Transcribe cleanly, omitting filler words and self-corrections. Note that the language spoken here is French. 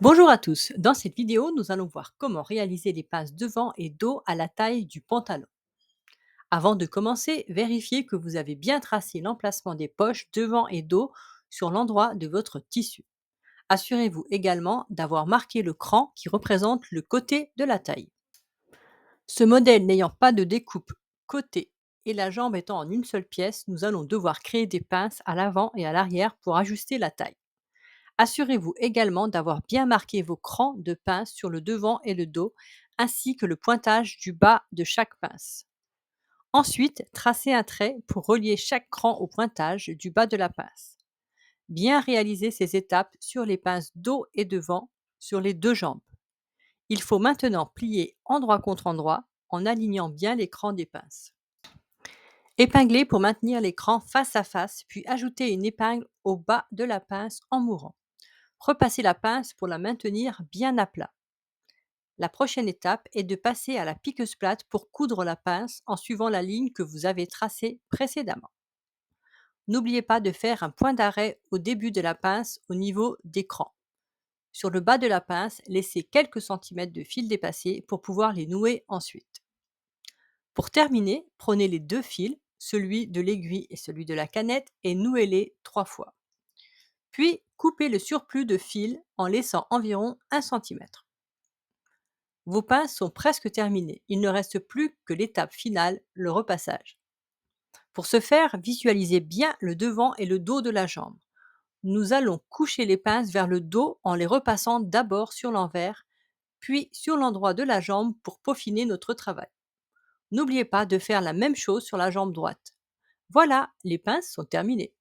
Bonjour à tous, dans cette vidéo nous allons voir comment réaliser les pinces devant et dos à la taille du pantalon. Avant de commencer, vérifiez que vous avez bien tracé l'emplacement des poches devant et dos sur l'endroit de votre tissu. Assurez-vous également d'avoir marqué le cran qui représente le côté de la taille. Ce modèle n'ayant pas de découpe côté et la jambe étant en une seule pièce, nous allons devoir créer des pinces à l'avant et à l'arrière pour ajuster la taille. Assurez-vous également d'avoir bien marqué vos crans de pince sur le devant et le dos, ainsi que le pointage du bas de chaque pince. Ensuite, tracez un trait pour relier chaque cran au pointage du bas de la pince. Bien réaliser ces étapes sur les pinces dos et devant sur les deux jambes. Il faut maintenant plier endroit contre endroit en alignant bien les crans des pinces. Épingler pour maintenir l'écran face à face, puis ajouter une épingle au bas de la pince en mourant. Repassez la pince pour la maintenir bien à plat. La prochaine étape est de passer à la piqueuse plate pour coudre la pince en suivant la ligne que vous avez tracée précédemment. N'oubliez pas de faire un point d'arrêt au début de la pince au niveau des crans. Sur le bas de la pince, laissez quelques centimètres de fil dépassé pour pouvoir les nouer ensuite. Pour terminer, prenez les deux fils, celui de l'aiguille et celui de la canette, et nouez-les 3 fois. Puis, coupez le surplus de fil en laissant environ 1 cm. Vos pinces sont presque terminées. Il ne reste plus que l'étape finale, le repassage. Pour ce faire, visualisez bien le devant et le dos de la jambe. Nous allons coucher les pinces vers le dos en les repassant d'abord sur l'envers, puis sur l'endroit de la jambe pour peaufiner notre travail. N'oubliez pas de faire la même chose sur la jambe droite. Voilà, les pinces sont terminées.